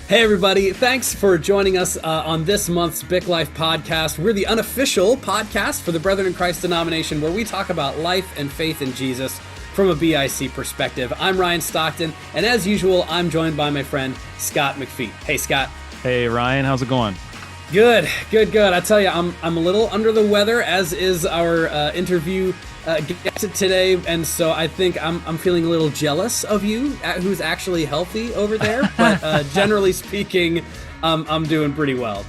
Hey everybody, thanks for joining us on this month's BIC Life Podcast. We're the unofficial podcast for the Brethren in Christ denomination where we talk about life and faith in Jesus from a BIC perspective. I'm Ryan Stockton, and as usual, I'm joined by my friend Scott McPhee. Hey Scott. Hey Ryan, how's it going? Good. I tell you, I'm a little under the weather, as is our interview guest today, and so I think I'm feeling a little jealous of you, who's actually healthy over there. But generally speaking, I'm doing pretty well.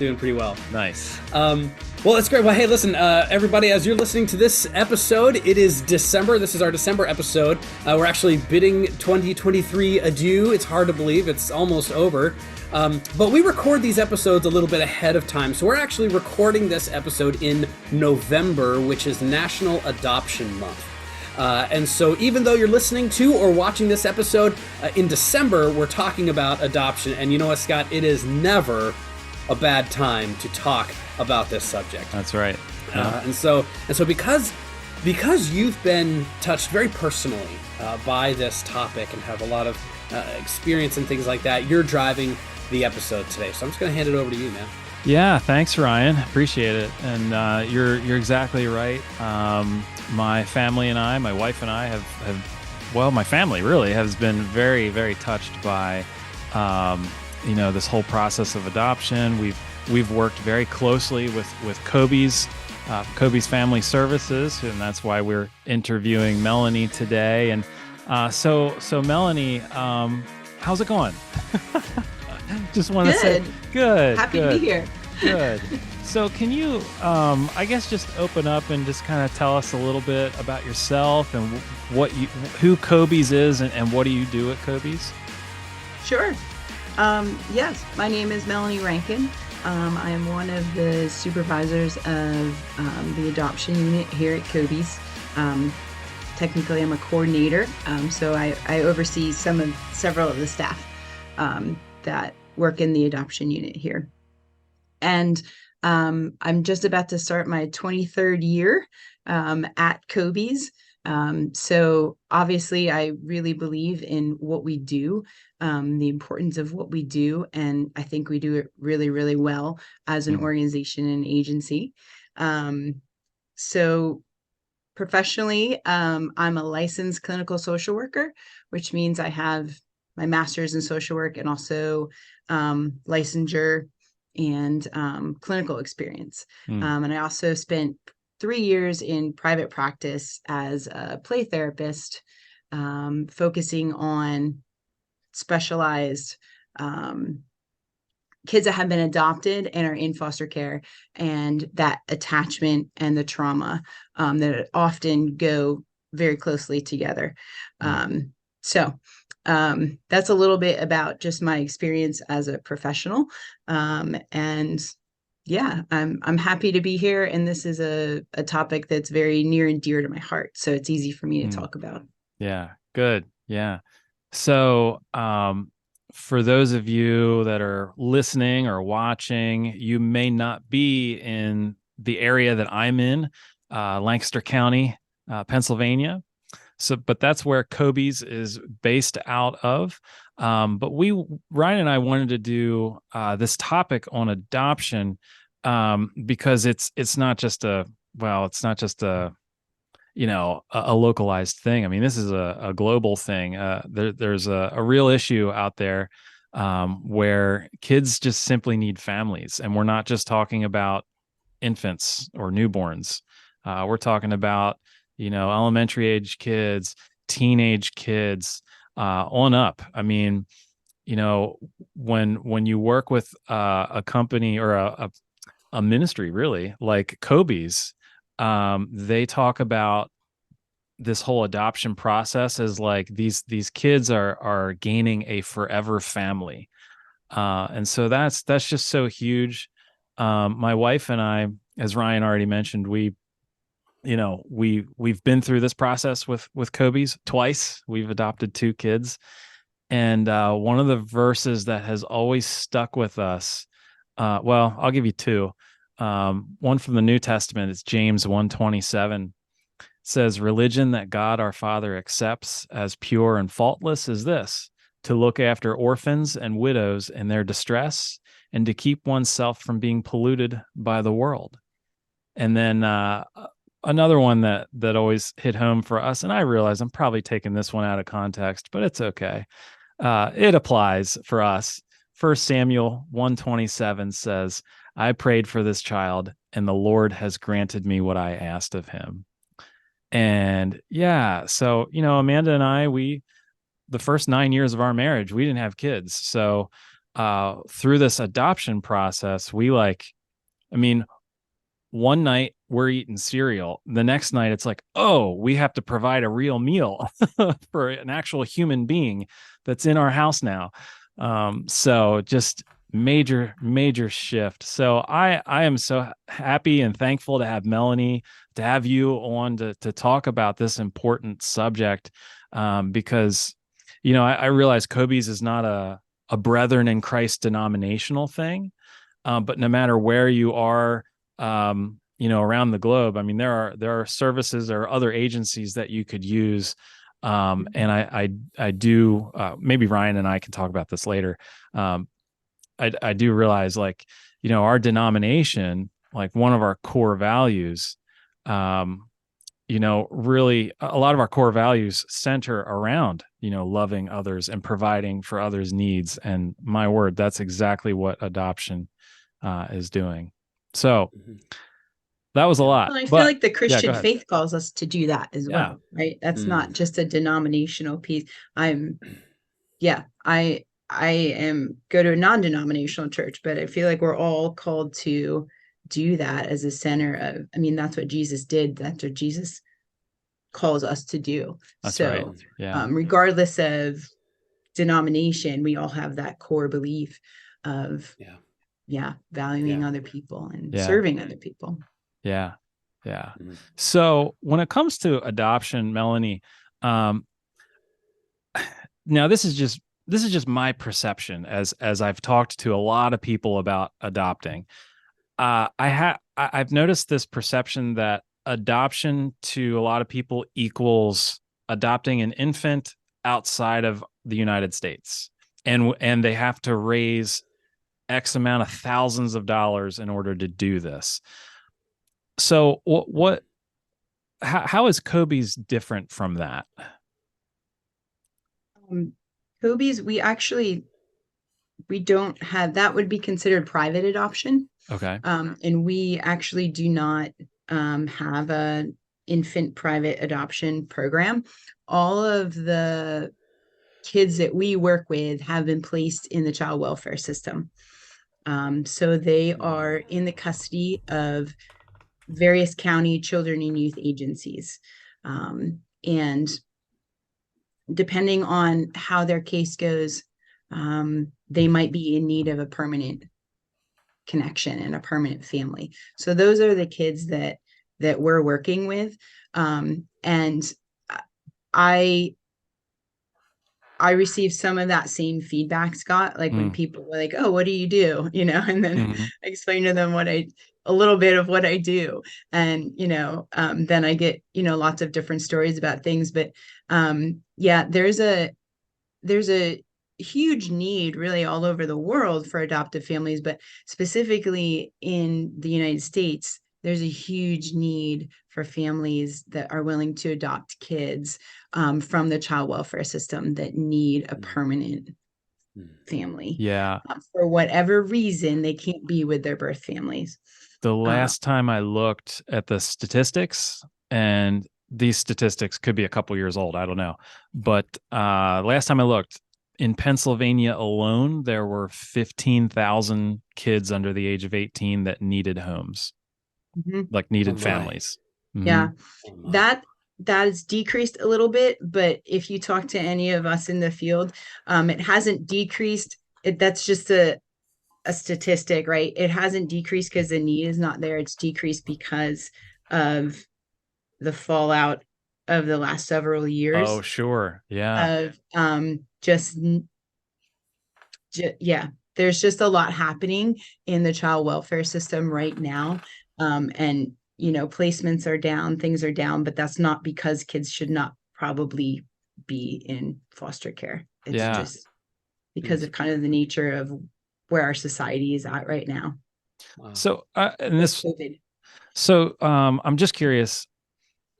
Nice. Well, that's great. Well, hey, listen, everybody, as you're listening to this episode, it is December. This is our December episode. We're actually bidding 2023 adieu. It's hard to believe. It's almost over. But we record these episodes a little bit ahead of time. So we're actually recording this episode in November, which is National Adoption Month. And so even though you're listening to or watching this episode in December, we're talking about adoption. And you know what, Scott? It is never a bad time to talk about this subject. That's right. Yeah. And so because you've been touched very personally by this topic and have a lot of experience and things like that, you're driving the episode today. So I'm just going to hand it over to you, man. Yeah, thanks, Ryan. Appreciate it. And you're exactly right. My family and I, my wife and I my family really has been very, very touched by, this whole process of adoption. We've worked very closely with COBYS Family Services, and that's why we're interviewing Melanie today. And so Melanie, how's it going? Just want to say good. Happy to be here. Good. So can you, I guess, just open up and just kind of tell us a little bit about yourself and who COBYS is and what do you do at COBYS? Sure. Yes, my name is Melanie Rankin. I am one of the supervisors of the adoption unit here at COBYS. Technically, I'm a coordinator, so I oversee several of the staff that work in the adoption unit here. And I'm just about to start my 23rd year at COBYS. So obviously, I really believe in what we do, the importance of what we do, and I think we do it really, really well as an organization and agency. So professionally, I'm a licensed clinical social worker, which means I have my master's in social work and also licensure and clinical experience. And I also spent 3 years in private practice as a play therapist, focusing on specialized kids that have been adopted and are in foster care, and that attachment and the trauma that often go very closely together. So that's a little bit about just my experience as a professional. And yeah, I'm happy to be here. And this is a topic that's very near and dear to my heart. So it's easy for me to talk about. Yeah, good. Yeah. So for those of you that are listening or watching, you may not be in the area that I'm in, Lancaster County, Pennsylvania. But that's where COBYS is based out of. But Ryan and I wanted to do this topic on adoption because it's not just a localized thing. I mean, this is a global thing. There's a real issue out there where kids just simply need families, and we're not just talking about infants or newborns. We're talking about elementary age kids, teenage kids, on up. I mean, when you work with a company or a ministry, really, like COBYS, they talk about this whole adoption process as like these kids are gaining a forever family. And so that's just so huge. My wife and I, as Ryan already mentioned, we've been through this process with COBYS twice. We've adopted 2 kids. And one of the verses that has always stuck with us, I'll give you 2. One from the New Testament, it's James 1:27. It says, "Religion that God our Father accepts as pure and faultless is this, to look after orphans and widows in their distress, and to keep oneself from being polluted by the world. And then another one that always hit home for us, and I realize I'm probably taking this one out of context, but it's okay. It applies for us. 1 Samuel 1:27 says, I prayed for this child, and the Lord has granted me what I asked of him. And yeah, so, Amanda and I, the first 9 years of our marriage, we didn't have kids. So through this adoption process, one night we're eating cereal. The next night it's like, oh, we have to provide a real meal for an actual human being that's in our house now. So just major shift. So I am so happy and thankful to have Melanie, to have you on to talk about this important subject, because, I realize COBYS is not a brethren in Christ denominational thing, but no matter where you are, around the globe, there are services or other agencies that you could use. And I do, maybe Ryan and I can talk about this later. I do realize, our denomination, one of our core values, really a lot of our core values center around, loving others and providing for others' needs. And my word, that's exactly what adoption is doing. So that was a lot. Well, I feel like the Christian ahead. faith calls us to do that as well, right? That's not just a denominational piece. I am go to a non-denominational church, but I feel like we're all called to do that as a center of, that's what Jesus did. That's what Jesus calls us to do. That's so right. Yeah. Regardless of denomination, we all have that core belief of valuing other people and serving other people. Yeah. So when it comes to adoption, Melanie, now this is just my perception as I've talked to a lot of people about adopting. I've noticed this perception that adoption to a lot of people equals adopting an infant outside of the United States, and they have to raise X amount of thousands of dollars in order to do this. So how is COBYS different from that? COBYS, we don't have, that would be considered private adoption. Okay. And we actually do not have an infant private adoption program. All of the kids that we work with have been placed in the child welfare system. So they are in the custody of various county children and youth agencies. And depending on how their case goes, they might be in need of a permanent connection and a permanent family. So those are the kids that we're working with. And I received some of that same feedback, Scott, when people were like, oh, what do you do? And then I explained to them a little bit of what I do. And, then I get, lots of different stories about things, but there's a huge need really all over the world for adoptive families, but specifically in the United States, there's a huge need for families that are willing to adopt kids from the child welfare system that need a permanent family. Yeah. For whatever reason, they can't be with their birth families. The last time I looked at the statistics, and these statistics could be a couple years old, I don't know. But last time I looked, in Pennsylvania alone, there were 15,000 kids under the age of 18 that needed homes, needed families. Yeah, that has decreased a little bit, but if you talk to any of us in the field, it hasn't decreased. That's just a statistic, right? It hasn't decreased because the need is not there. It's decreased because of the fallout of the last several years. Oh, sure. Yeah. Of there's just a lot happening in the child welfare system right now. And placements are down, things are down, but that's not because kids should not probably be in foster care. It's just because of kind of the nature of where our society is at right now. Wow. So, and this, COVID. so I'm just curious.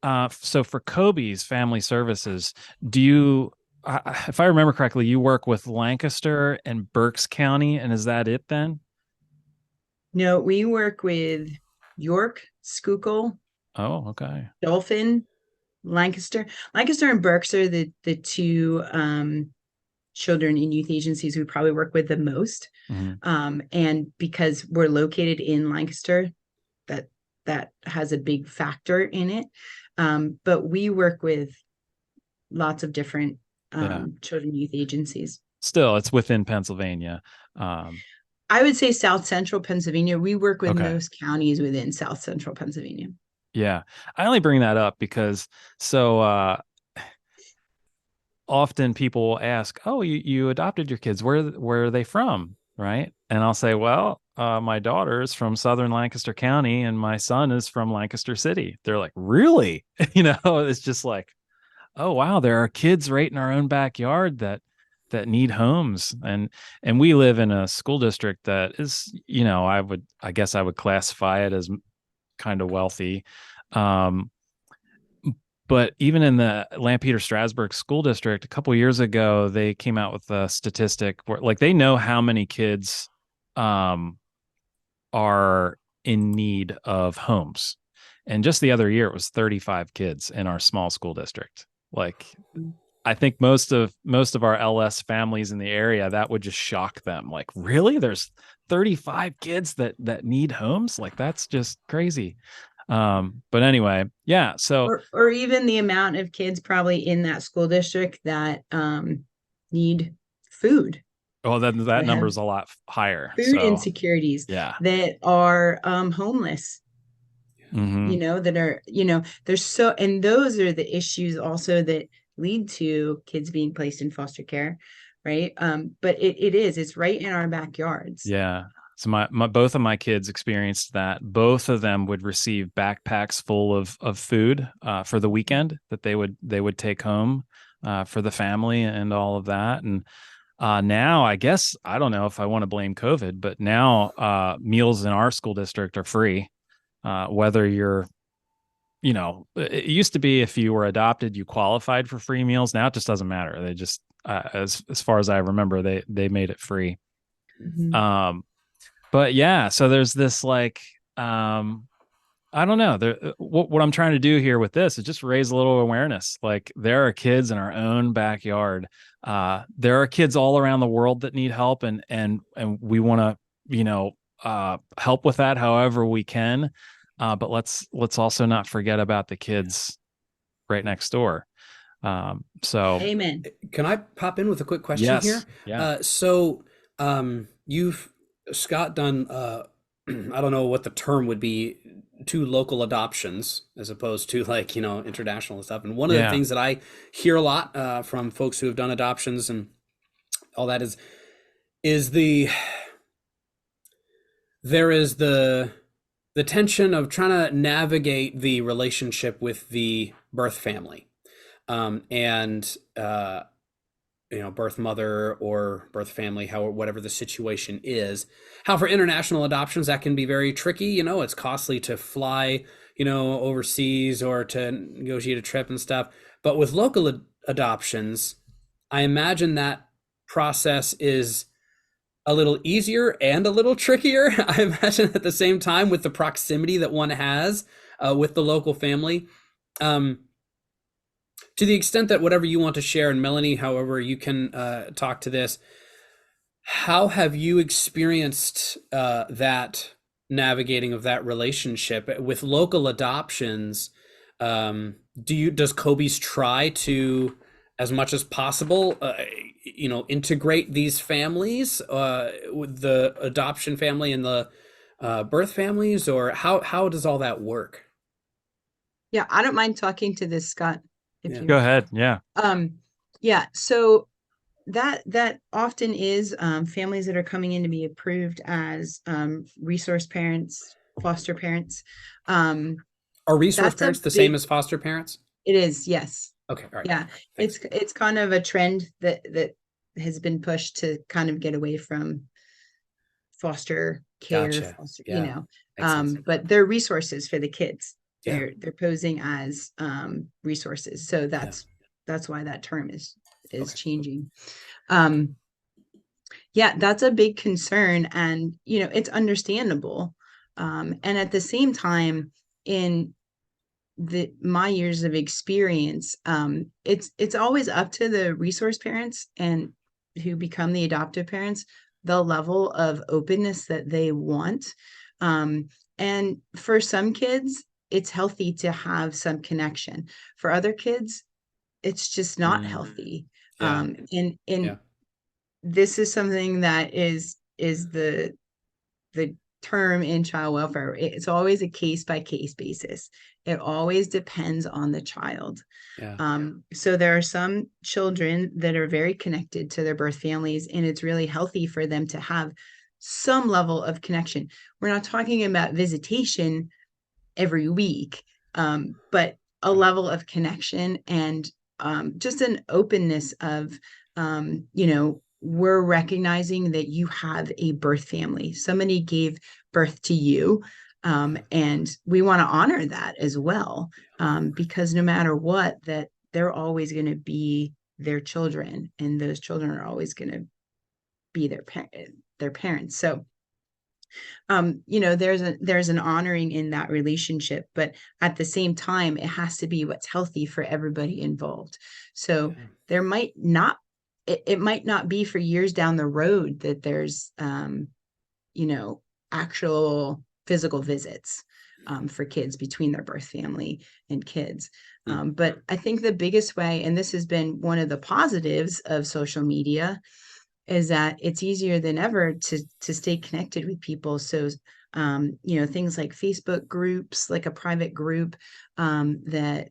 So for COBYS Family Services, do you, if I remember correctly, you work with Lancaster and Berks County, and is that it then? No, we work with York, Schuylkill, Oh, okay. Dolphin, Lancaster. Lancaster and Berks are the two children and youth agencies we probably work with the most. Mm-hmm. And because we're located in Lancaster, that has a big factor in it. But we work with lots of different children youth agencies. Still, it's within Pennsylvania. I would say South Central Pennsylvania. We work with Okay. most counties within South Central Pennsylvania. Yeah. I only bring that up because often people will ask, "Oh, you adopted your kids. Where are they from?" Right? And I'll say, "Well, my daughter is from Southern Lancaster County, and my son is from Lancaster City." They're like, "Really?" It's just like, "Oh, wow, there are kids right in our own backyard that need homes." And we live in a school district that is, I guess I would classify it as kind of wealthy. But even in the Lampeter Strasburg School District, a couple of years ago, they came out with a statistic where, like, they know how many kids are in need of homes. And just the other year, it was 35 kids in our small school district. Like, I think most of our LS families in the area, that would just shock them. Like, really? There's 35 kids that need homes? Like, that's just crazy. But anyway, yeah. So, or even the amount of kids probably in that school district that need food. oh, that number is a lot higher. Food insecurities that are homeless. Mm-hmm. That are, there's and those are the issues also that lead to kids being placed in foster care, right? But it's right in our backyards. Yeah. So my both of my kids experienced that. Both of them would receive backpacks full of food for the weekend that they would take home for the family and all of that. And now, I guess, I don't know if I want to blame COVID, but now meals in our school district are free. Whether you're, it used to be if you were adopted, you qualified for free meals. Now it just doesn't matter. They just, as far as I remember, they made it free. Mm-hmm. But yeah, so there's this like, I don't know. What I'm trying to do here with this is just raise a little awareness. Like, there are kids in our own backyard. There are kids all around the world that need help, and we want to, help with that however we can. But let's also not forget about the kids right next door. So, amen. Can I pop in with a quick question here? Yeah. So you've, Scott, done I don't know what the term would be, 2 local adoptions as opposed to, like, international stuff. And one of the things that I hear a lot from folks who have done adoptions and all that is there is the tension of trying to navigate the relationship with the birth family, and birth mother or birth family, whatever the situation is. How for international adoptions, that can be very tricky. It's costly to fly, overseas or to negotiate a trip and stuff. But with local adoptions, I imagine that process is a little easier and a little trickier. I imagine at the same time, with the proximity that one has with the local family. To the extent that whatever you want to share, and Melanie, however you can talk to this, how have you experienced that navigating of that relationship with local adoptions? Does COBYS try to, as much as possible, integrate these families with the adoption family and the birth families, or how does all that work? Yeah, I don't mind talking to this, Scott. Go ahead. Yeah. Yeah. So that often is families that are coming in to be approved as resource parents, foster parents. Are resource parents the same as foster parents? It is, yes. Okay. All right. Yeah. Thanks. It's kind of a trend that has been pushed to kind of get away from foster care, Gotcha. foster, Yeah. Makes sense. but they're resources for the kids. Yeah. They're posing as resources. So that's why that term is Okay. changing. Yeah, that's a big concern, and it's understandable. And at the same time, in my years of experience, it's always up to the resource parents and who become the adoptive parents, the level of openness that they want. And for some kids, it's healthy to have some connection. For other kids, it's just not healthy. Yeah. And this is something that is the term in child welfare. It's always a case by case basis. It always depends on the child. Yeah. So there are some children that are very connected to their birth families, and it's really healthy for them to have some level of connection. We're not talking about visitation every week, but a level of connection and just an openness of, we're recognizing that you have a birth family. Somebody gave birth to you. And we want to honor that as well, because no matter what, that they're always going to be their children, and those children are always going to be their parents. So, there's an honoring in that relationship, but at the same time, it has to be what's healthy for everybody involved. So there might not, it might not be for years down the road that there's, actual physical visits for kids between their birth family and kids. But I think the biggest way, and this has been one of the positives of social media, is that it's easier than ever to stay connected with people. So, things like Facebook groups, like a private group that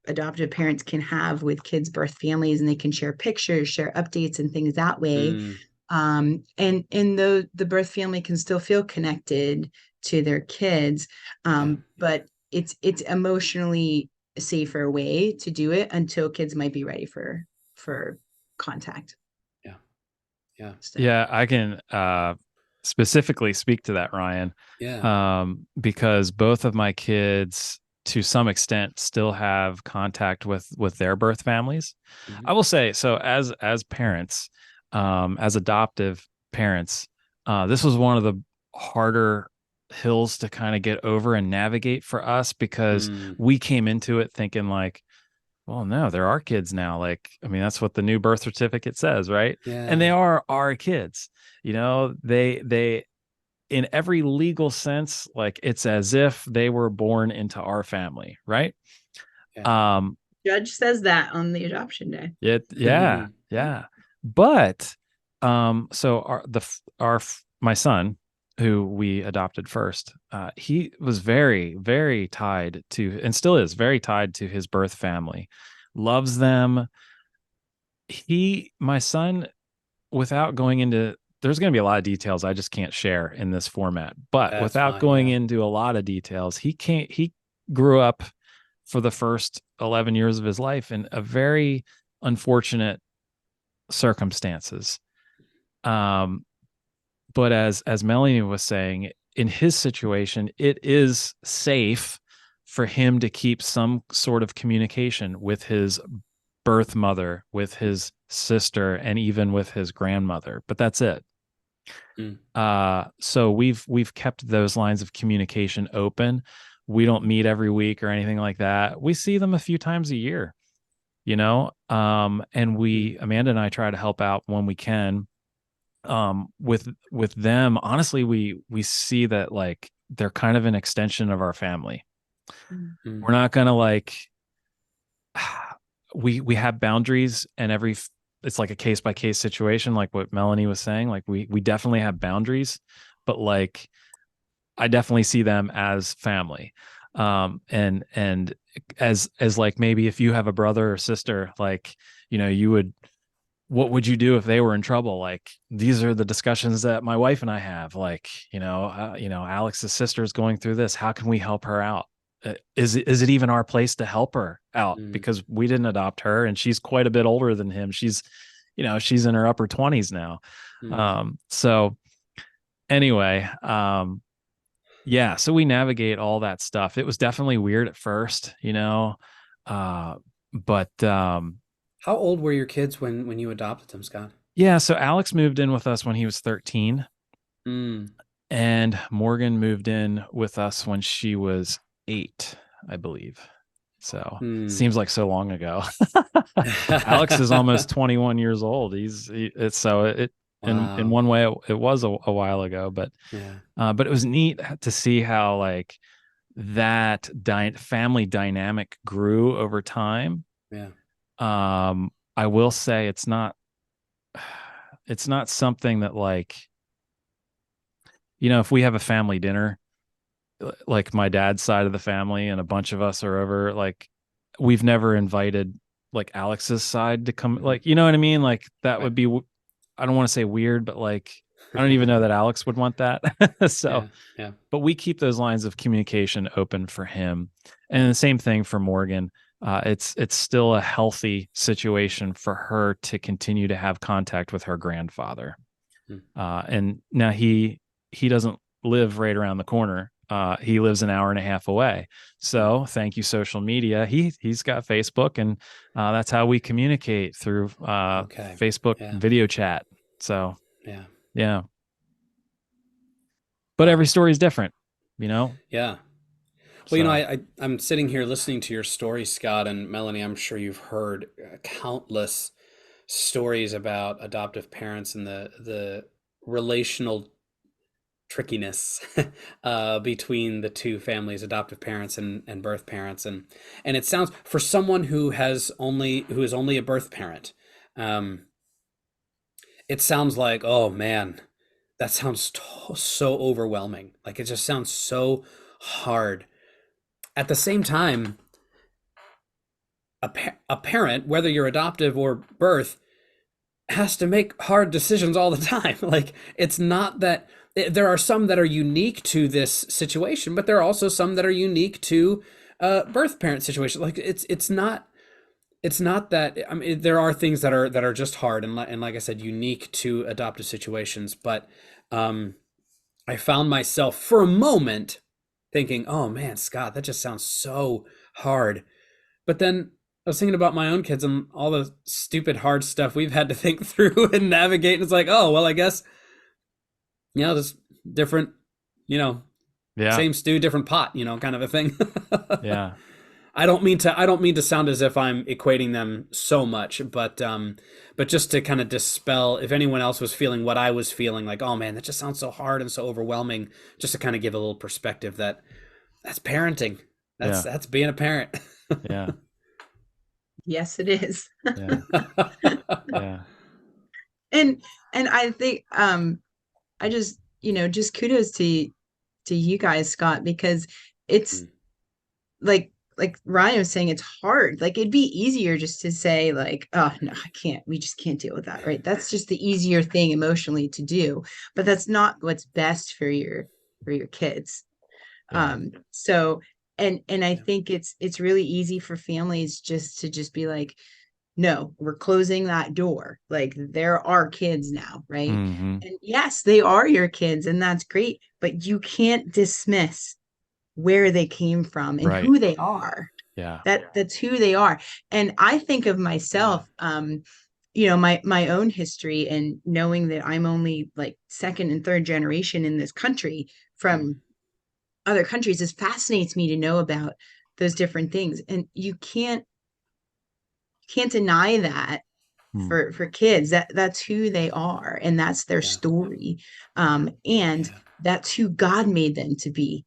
adoptive parents can have with kids' birth families, and they can share pictures, share updates and things that way. And the birth family can still feel connected to their kids, but it's emotionally a safer way to do it until kids might be ready for contact. Yeah, I can specifically speak to that, Ryan. Because both of my kids, to some extent, still have contact with their birth families. I will say, so as parents, as adoptive parents, this was one of the harder hills to kind of get over and navigate for us, because we came into it thinking like, well, no, there are kids now. Like, I mean, that's what the new birth certificate says, right? Yeah. And they are our kids. They in every legal sense, like it's as if they were born into our family, right? Judge says that on the adoption day. Yeah. But so my son, who we adopted first, he was very, very tied to, and still is very tied to, his birth family, loves them. My son, without going into, there's going to be a lot of details I just can't share in this format, but That's without fine, going into a lot of details, he grew up for the first 11 years of his life in a very unfortunate circumstances. But as Melanie was saying, in his situation, it is safe for him to keep some sort of communication with his birth mother, with his sister, and even with his grandmother. But that's it. So we've kept those lines of communication open. We don't meet every week or anything like that. We see them a few times a year, and Amanda and I try to help out when we can. With them, honestly, we see that like they're kind of an extension of our family. We're not gonna like, we have boundaries, and it's like a case by case situation, like what Melanie was saying. Like we definitely have boundaries, but like I definitely see them as family. And as like, maybe if you have a brother or sister, like, what would you do if they were in trouble? Like, these are the discussions that my wife and I have. Like, Alex's sister is going through this. How can we help her out? Is it even our place to help her out? Because we didn't adopt her, and she's quite a bit older than him. She's, she's in her upper 20s now. Mm. So anyway, yeah, so we navigate all that stuff. It was definitely weird at first, but How old were your kids when you adopted them, Scott? yeah, so Alex moved in with us when he was 13, Mm. and Morgan moved in with us when she was 8, I believe. So Mm. seems like so long ago. Alex is almost 21 years old. In Wow. one way it was a while ago, but Yeah. but it was neat to see how like that family dynamic grew over time. Yeah. I will say it's not something that like, if we have a family dinner, like my dad's side of the family and a bunch of us are over, like we've never invited like Alex's side to come, like, you know what I mean? Like that Right. would be, I don't want to say weird, but like, I don't even know that Alex would want that. So, Yeah. Yeah. but we keep those lines of communication open for him. And the same thing for Morgan. It's still a healthy situation for her to continue to have contact with her grandfather. Mm. And now he doesn't live right around the corner. He lives an hour and a half away. So thank you, social media. He's got Facebook, and that's how we communicate through Okay. Facebook Yeah. video chat. So Yeah. yeah. But every story is different, Yeah. Well, So I'm sitting here listening to your story, Scott and Melanie. I'm sure you've heard countless stories about adoptive parents and the relational trickiness between the two families, adoptive parents and birth parents, and it sounds, for someone who is only a birth parent, um, it sounds like, oh man, that sounds so overwhelming. Like it just sounds so hard. At the same time, a parent, whether you're adoptive or birth, has to make hard decisions all the time. Like it's not that there are some that are unique to this situation, but there are also some that are unique to birth parent situation. Like it's not that, I mean, there are things that are just hard and like I said, unique to adoptive situations. But I found myself for a moment thinking, oh man, Scott, that just sounds so hard. But then I was thinking about my own kids and all the stupid hard stuff we've had to think through and navigate. And it's like, oh, well, I guess, just different, yeah, same stew, different pot, kind of a thing. yeah. I don't mean to sound as if I'm equating them so much, but just to kind of dispel if anyone else was feeling what I was feeling, like, oh man, that just sounds so hard and so overwhelming, just to kind of give a little perspective that's parenting. That's being a parent. Yeah. Yes, it is. Yeah. Yeah. And I think I just just kudos to you guys, Scott, because it's like Ryan was saying, it's hard. Like it'd be easier just to say like, oh no, I can't, we just can't deal with that, right? That's just the easier thing emotionally to do, but that's not what's best for your kids. Yeah. So and I think it's really easy for families just to be like, no, we're closing that door. Like there are kids now, right? Mm-hmm. And yes, they are your kids, and that's great, but you can't dismiss where they came from and Right. who they are. Yeah. That's who they are. And I think of myself, my own history, and knowing that I'm only like second and third generation in this country from other countries, it fascinates me to know about those different things. And you can't deny that for kids, that's who they are, and that's their story. And that's who God made them to be.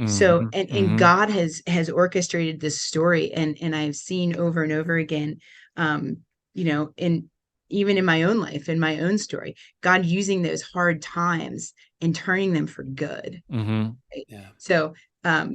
So, and God has orchestrated this story, and I've seen over and over again, in even in my own life, in my own story, God using those hard times and turning them for good. Mm-hmm. Right? Yeah. So, I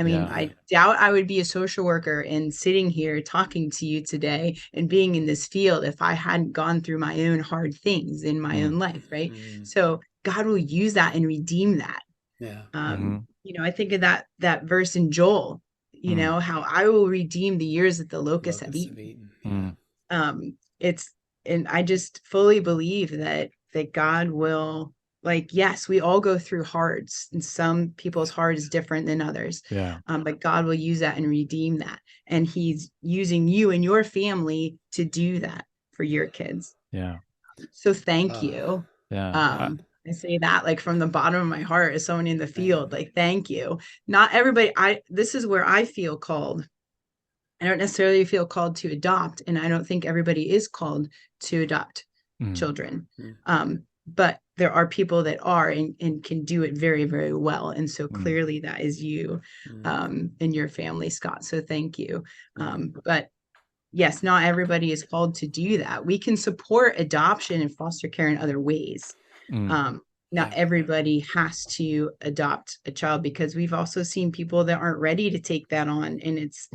mean, I doubt I would be a social worker and sitting here talking to you today and being in this field if I hadn't gone through my own hard things in my own life, right? So God will use that and redeem that. Yeah. I think of that verse in Joel, how I will redeem the years that the locusts have eaten. It's, and I just fully believe that God will, like, yes, we all go through hards, and some people's heart is different than others. Yeah. But God will use that and redeem that. And he's using you and your family to do that for your kids. Yeah. So thank you. Yeah. I say that like from the bottom of my heart as someone in the field, like, thank you. Not everybody, this is where I feel called. I don't necessarily feel called to adopt, and I don't think everybody is called to adopt children. But there are people that are and can do it very, very well. And so clearly that is you and your family, Scott. So thank you. But yes, not everybody is called to do that. We can support adoption and foster care in other ways. Not everybody has to adopt a child, because we've also seen people that aren't ready to take that on, and it's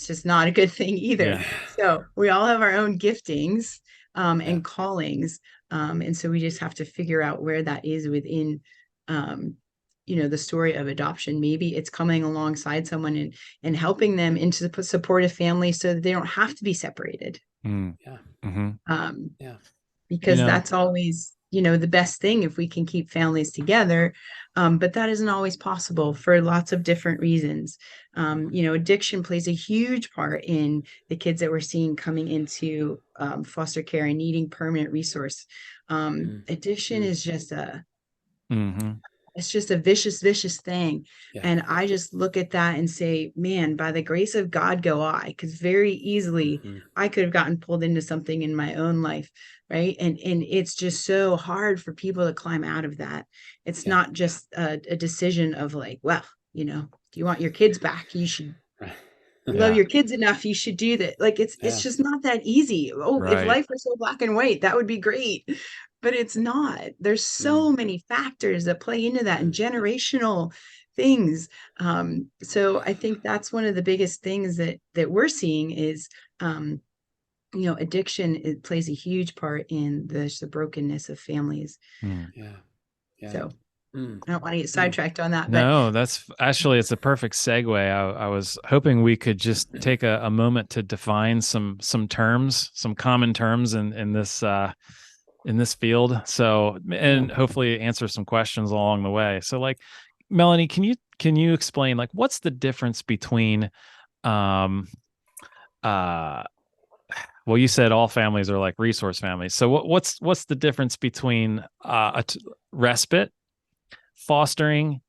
just not a good thing either. Yeah. So we all have our own giftings and callings. And so we just have to figure out where that is within, the story of adoption. Maybe it's coming alongside someone and helping them into the supportive family so that they don't have to be separated. Because that's always, the best thing if we can keep families together. But that isn't always possible for lots of different reasons. Addiction plays a huge part in the kids that we're seeing coming into foster care and needing permanent resource. Addiction is just it's just a vicious, vicious thing. And I just look at that and say, man, by the grace of God go I, because very easily I could have gotten pulled into something in my own life. Right. And it's just so hard for people to climb out of that. It's not just a decision of like, well, do you want your kids back? You should love your kids enough. You should do that. Like, it's just not that easy. Oh, if life were so black and white, that would be great. But it's not. There's so many factors that play into that, and generational things. So I think that's one of the biggest things that we're seeing is, addiction. It plays a huge part in the brokenness of families. So I don't want to get sidetracked on that. But no, that's actually, it's a perfect segue. I was hoping we could just take a moment to define some terms, some common terms in this field. So, and hopefully answer some questions along the way. So like, Melanie, can you explain, like, what's the difference between, well, you said all families are like resource families. So what's the difference between respite, fostering,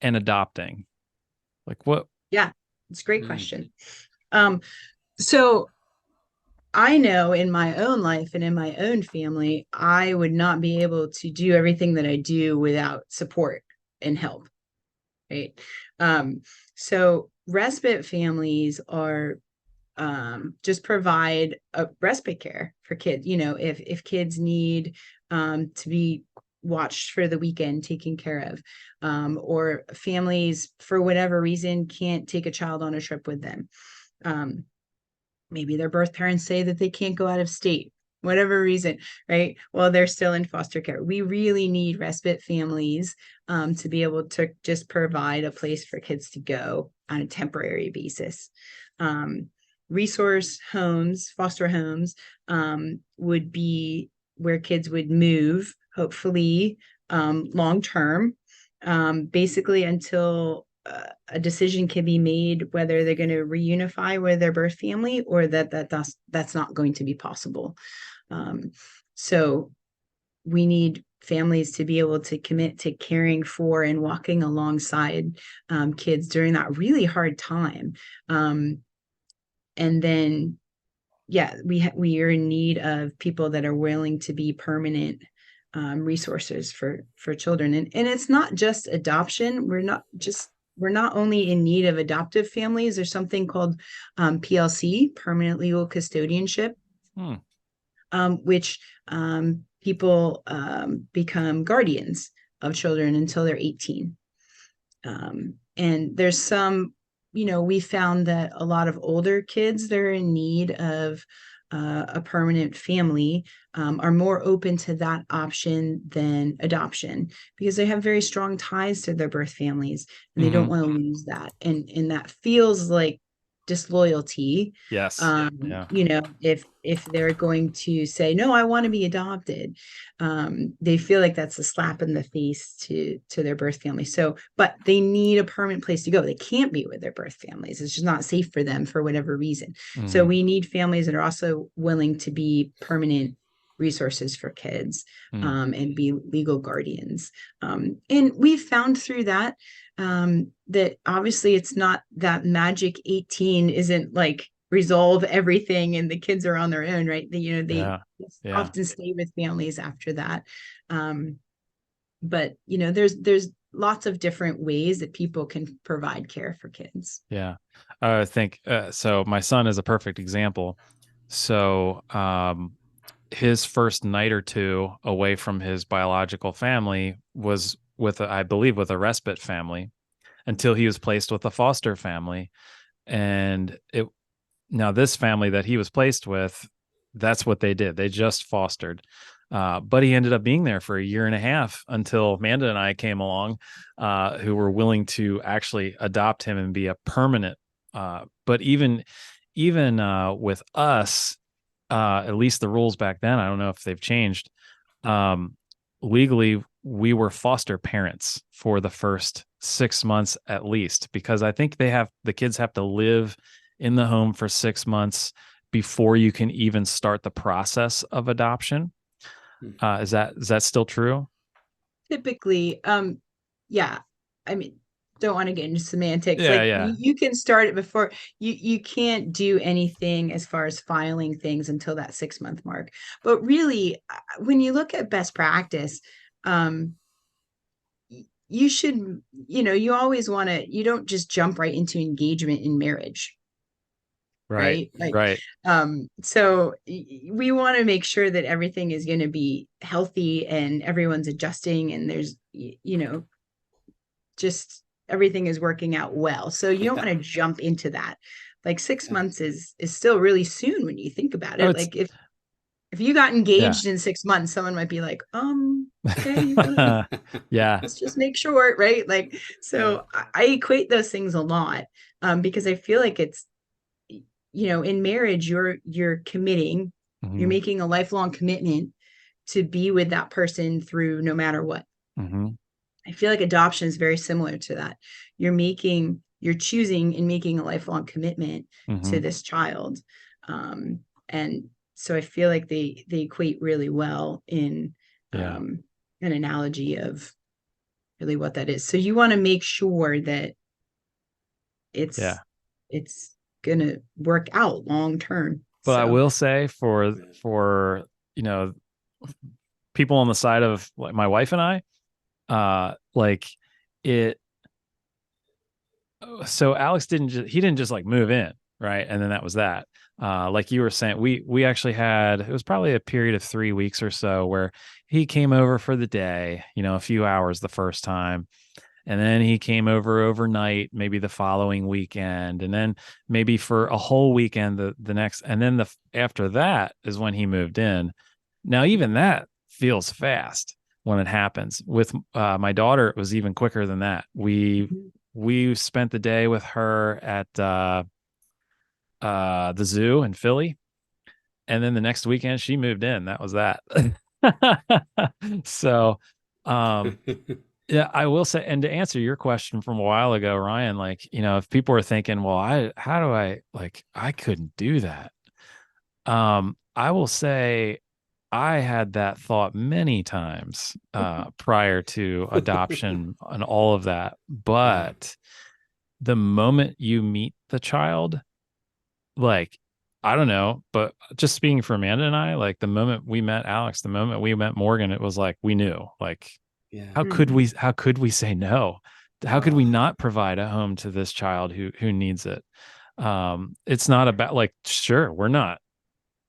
and adopting? Like what? Yeah, it's a great question. So I know in my own life and in my own family, I would not be able to do everything that I do without support and help. Right. So respite families are just provide a respite care for kids. If kids need to be watched for the weekend, taken care of, or families for whatever reason can't take a child on a trip with them. Maybe their birth parents say that they can't go out of state, whatever reason, right? Well, they're still in foster care. We really need respite families to be able to just provide a place for kids to go on a temporary basis. Resource homes, foster homes, would be where kids would move, hopefully long-term, basically until a decision can be made whether they're going to reunify with their birth family or that's not going to be possible. So we need families to be able to commit to caring for and walking alongside kids during that really hard time. And then, we are in need of people that are willing to be permanent resources for children. And it's not just adoption. We're not only in need of adoptive families. There's something called PLC, permanent legal custodianship, which people become guardians of children until they're 18. And there's some, we found that a lot of older kids that are in need of a permanent family are more open to that option than adoption, because they have very strong ties to their birth families and they don't want to lose that. And that feels like disloyalty. Yes. Yeah. If they're going to say, no, I want to be adopted, they feel like that's a slap in the face to their birth family. So, but they need a permanent place to go. They can't be with their birth families. It's just not safe for them for whatever reason. Mm-hmm. So we need families that are also willing to be permanent resources for kids, and be legal guardians. And we've found through that, that obviously it's not that magic 18 isn't like resolve everything and the kids are on their own, right? They often stay with families after that. But there's lots of different ways that people can provide care for kids. Yeah. I think, so my son is a perfect example. So, his first night or two away from his biological family was I believe with a respite family, until he was placed with a foster family. And now this family that he was placed with, that's what they did. They just fostered. But he ended up being there for a year and a half until Amanda and I came along, who were willing to actually adopt him and be a permanent. But even with us, at least the rules back then, I don't know if they've changed. Legally, we were foster parents for the first 6 months at least, because I think the kids have to live in the home for 6 months before you can even start the process of adoption. Is that still true? Typically, yeah. I mean, don't want to get into semantics. You can start it before you can't do anything as far as filing things until that 6-month mark. But really, when you look at best practice, you should, you always want to, you don't just jump right into engagement in marriage. Right. Right. So we want to make sure that everything is going to be healthy and everyone's adjusting and there's, just everything is working out well. So you don't want to jump into that. Like 6 months is still really soon when you think about it. Like if you got engaged in 6 months, someone might be like, okay, let's just make sure, right? Like, so I equate those things a lot, because I feel like it's, in marriage, you're committing, you're making a lifelong commitment to be with that person through no matter what. I feel like adoption is very similar to that. You're choosing and making a lifelong commitment to this child. And so I feel like they equate really well in an analogy of really what that is. So you want to make sure that it's going to work out long term. But I will say for people on the side of like my wife and I, so Alex didn't just like move in, right? And then that was that. Like you were saying, we actually it was probably a period of 3 weeks or so where he came over for the day, a few hours the first time. And then he came over overnight, maybe the following weekend, and then maybe for a whole weekend the next. And then after that is when he moved in. Now, even that feels fast when it happens. With my daughter, it was even quicker than that. We spent the day with her at the zoo in Philly, and then the next weekend she moved in. That was that. So, yeah, I will say, and to answer your question from a while ago, Ryan, like, if people are thinking, well, I couldn't do that. I will say I had that thought many times prior to adoption and all of that. But the moment you meet the child, like, I don't know, but just speaking for Amanda and I, like the moment we met Alex, the moment we met Morgan, it was like, we knew, like, how could we say no? How could we not provide a home to this child who needs it? It's not about like, sure,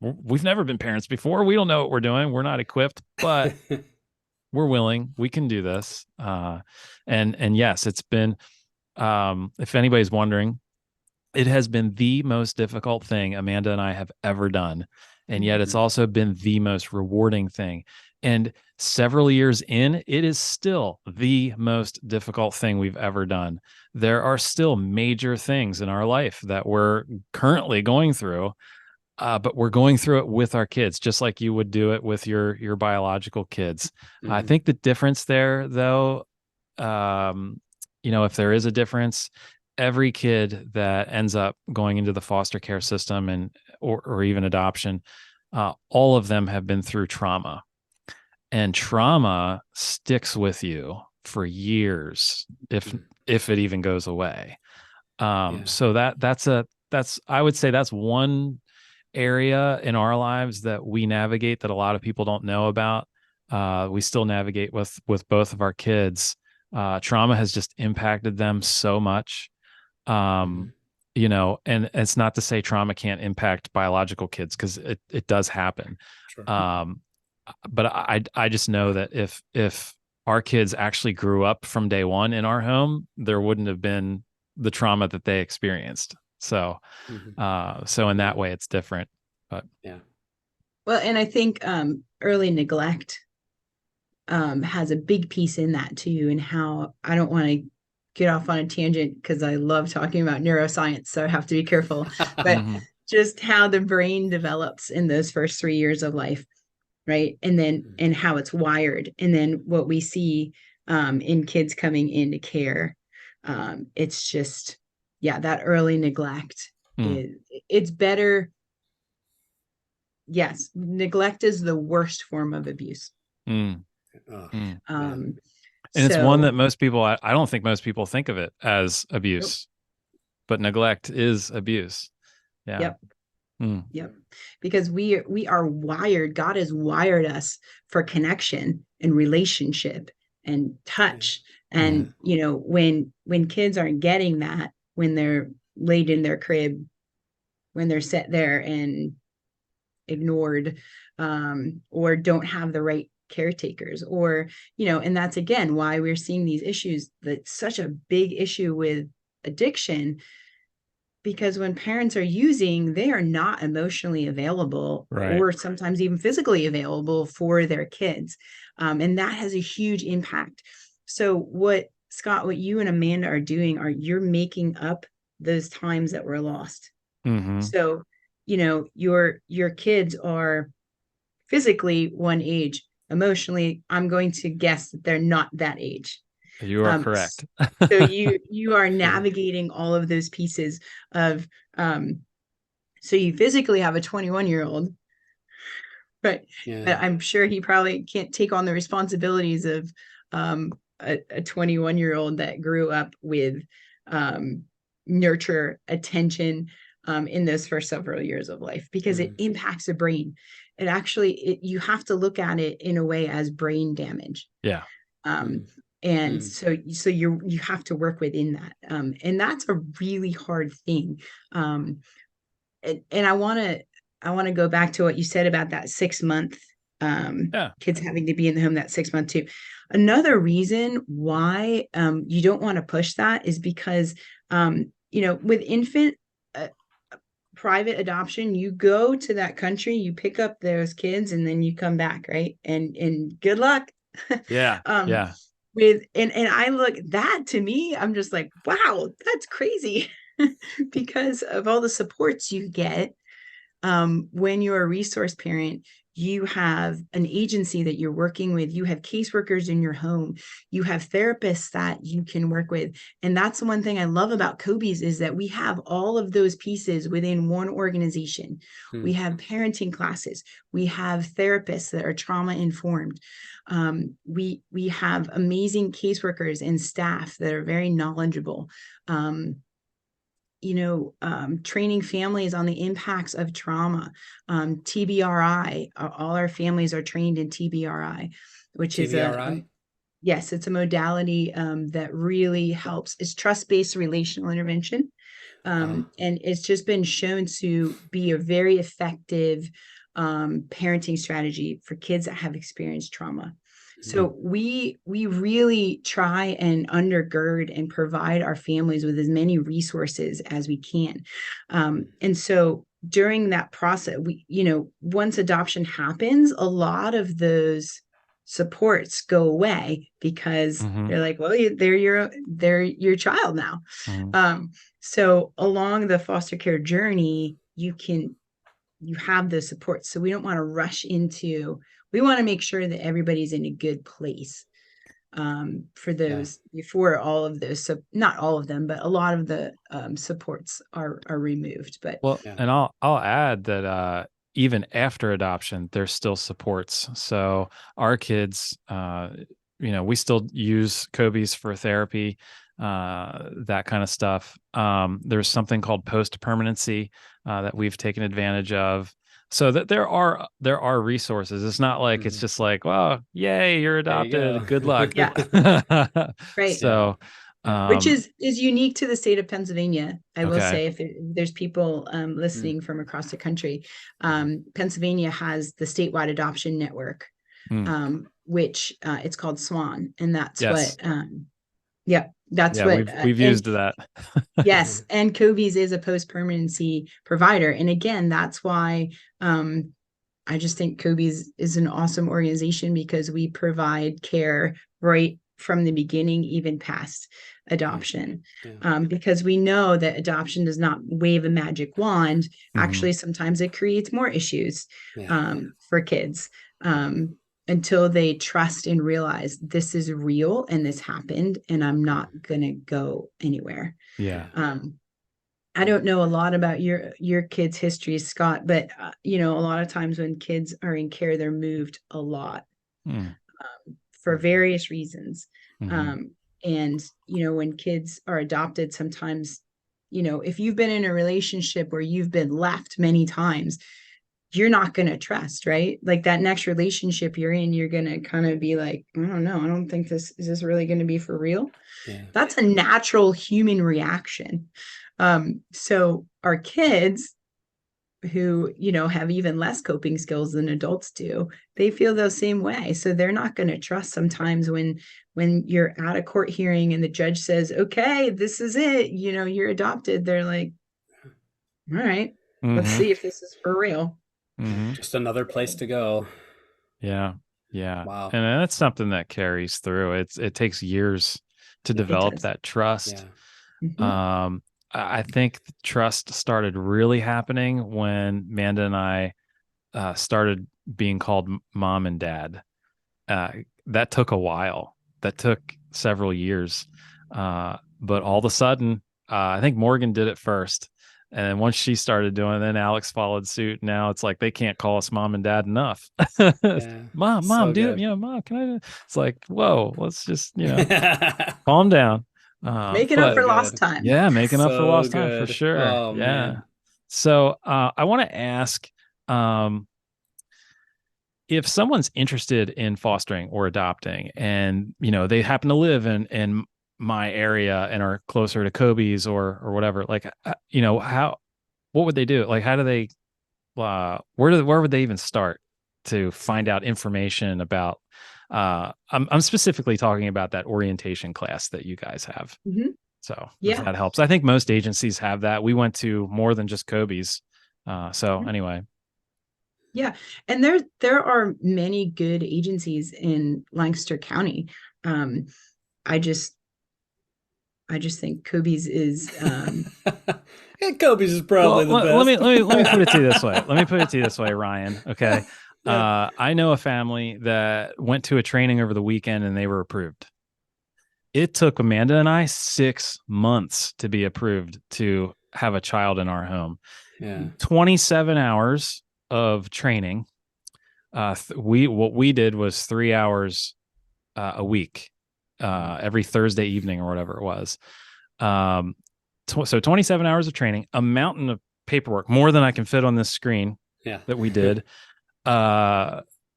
we've never been parents before. We don't know what we're doing. We're not equipped, but we're willing. We can do this. And yes, it's been, if anybody's wondering, it has been the most difficult thing Amanda and I have ever done. And yet it's also been the most rewarding thing. And several years in, it is still the most difficult thing we've ever done. There are still major things in our life that we're currently going through, but we're going through it with our kids, just like you would do it with your biological kids. I think the difference there, though, if there is a difference, every kid that ends up going into the foster care system or even adoption, all of them have been through trauma, and trauma sticks with you for years if it even goes away. So that's I would say that's one area in our lives that we navigate that a lot of people don't know about. We still navigate with both of our kids. Trauma has just impacted them so much. And it's not to say trauma can't impact biological kids, because it does happen. Sure. But I just know that if our kids actually grew up from day one in our home, there wouldn't have been the trauma that they experienced. So, so in that way, it's different. But yeah. Well, and I think early neglect has a big piece in that too, and how I don't want to get off on a tangent because I love talking about neuroscience, so I have to be careful. But just how the brain develops in those first 3 years of life, right? And then and how it's wired, and then what we see in kids coming into care. It's just, that early neglect it's better. Yes, neglect is the worst form of abuse. And it's one that most people, I don't think most people think of it as abuse, but neglect is abuse. Yeah. Yep. Because we are wired. God has wired us for connection and relationship and touch. And, when kids aren't getting that, when they're laid in their crib, when they're set there and ignored, or don't have the right caretakers, or and that's again why we're seeing these issues. That's such a big issue with addiction, because when parents are using, they are not emotionally available, right, or sometimes even physically available for their kids, and that has a huge impact. So what you and Amanda are doing you're making up those times that were lost. So your kids are physically one age. Emotionally, I'm going to guess that they're not that age. You are correct. So you are navigating all of those pieces of, so you physically have a 21-year-old, but I'm sure he probably can't take on the responsibilities of a 21-year-old that grew up with nurture, attention, in those first several years of life, because it impacts the brain. It actually, you have to look at it in a way as brain damage. Yeah. And so you have to work within that. And that's a really hard thing. And I want to go back to what you said about that 6 month, kids having to be in the home that 6 month too. Another reason why, you don't want to push that is because, with infant, private adoption, you go to that country, you pick up those kids, and then you come back, right? And good luck. Yeah. And I look, that to me, I'm just like, wow, that's crazy. Because of all the supports you get. When you're a resource parent, you have an agency that you're working with, you have caseworkers in your home, you have therapists that you can work with. And that's the one thing I love about COBYS, is that we have all of those pieces within one organization. We have parenting classes, we have therapists that are trauma informed. We have amazing caseworkers and staff that are very knowledgeable. Training families on the impacts of trauma. TBRI, all our families are trained in TBRI, which TBRI? is yes, it's a modality that really helps. It's trust-based relational intervention. And it's just been shown to be a very effective parenting strategy for kids that have experienced trauma. So we really try and undergird and provide our families with as many resources as we can. And so during that process, once adoption happens, a lot of those supports go away because they're like, well, they're your child now. So along the foster care journey, you have those supports. So we don't want to rush into, we want to make sure that everybody's in a good place for those before all of those. So not all of them, but a lot of the supports are removed. But and I'll add that even after adoption, there's still supports. So our kids, we still use COBYS for therapy, that kind of stuff. There's something called post-permanency that we've taken advantage of. So that there are resources. It's not like it's just like, well, yay, you're adopted. Good luck. Right. So, which is unique to the state of Pennsylvania. I will say, if there's people listening from across the country, Pennsylvania has the statewide adoption network, which it's called SWAN, and that's what. That's what we've used that. Yes, and COBYS is a post-permanency provider, and again, that's why I just think COBYS is an awesome organization, because we provide care right from the beginning, even past adoption, because we know that adoption does not wave a magic wand. Actually, sometimes it creates more issues for kids. Until they trust and realize this is real and this happened and I'm not going to go anywhere. I don't know a lot about your kids' history, Scott, but a lot of times when kids are in care, they're moved a lot for various reasons. And, when kids are adopted, sometimes, if you've been in a relationship where you've been left many times, you're not going to trust, right? Like that next relationship you're in, you're going to kind of be like, I don't know. I don't think is this really going to be for real? That's a natural human reaction. So our kids who, have even less coping skills than adults do, they feel the same way. So they're not going to trust sometimes when you're at a court hearing and the judge says, okay, this is it, you're adopted. They're like, all right, let's see if this is for real. Just another place to go. Wow. And that's something that carries through. It takes years to develop that trust. I think trust started really happening when Amanda and I started being called mom and dad. That took a while. That took several years. But all of a sudden, I think Morgan did it first. And then once she started doing it, then Alex followed suit. Now it's like they can't call us mom and dad enough. Mom, so dude, mom, can I? It's like, whoa, let's just, calm down. Making up for lost time. Yeah, making up for lost time for sure. Oh, man. So I want to ask, if someone's interested in fostering or adopting, and they happen to live in my area and are closer to COBYS or whatever, like, what would they do? Like, how do they, where would they even start to find out information about, I'm specifically talking about that orientation class that you guys have. So if that helps. I think most agencies have that. We went to more than just COBYS. Anyway. Yeah. And there are many good agencies in Lancaster County. I just think COBYS is COBYS is probably the best. Let me put it to you this way. Ryan. Okay. I know a family that went to a training over the weekend and they were approved. It took Amanda and I 6 months to be approved to have a child in our home. 27 hours of training. What we did was 3 hours a week. Every Thursday evening or whatever it was. So 27 hours of training, a mountain of paperwork, more than I can fit on this screen that we did.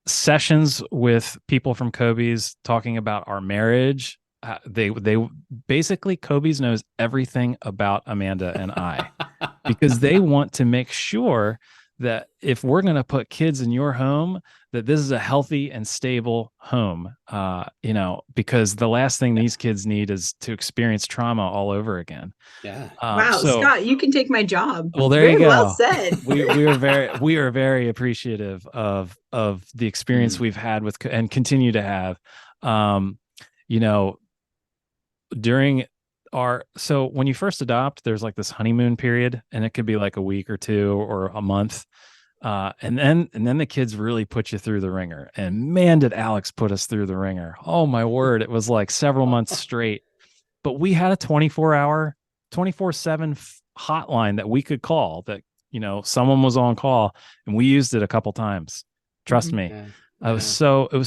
Sessions with people from COBYS talking about our marriage. They basically, COBYS knows everything about Amanda and I because they want to make sure that if we're going to put kids in your home, that this is a healthy and stable home, because the last thing these kids need is to experience trauma all over again. Yeah. Wow, So, Scott, you can take my job. well, there you Very well go. said. We are very appreciative of the experience we've had with and continue to have. During so when you first adopt, there's like this honeymoon period, and it could be like a week or two or a month. And then the kids really put you through the ringer. And man, did Alex put us through the ringer. Oh my word. It was like several months straight, but we had a 24/7 hotline that we could call, that, someone was on call, and we used it a couple times. Trust me. Yeah. It was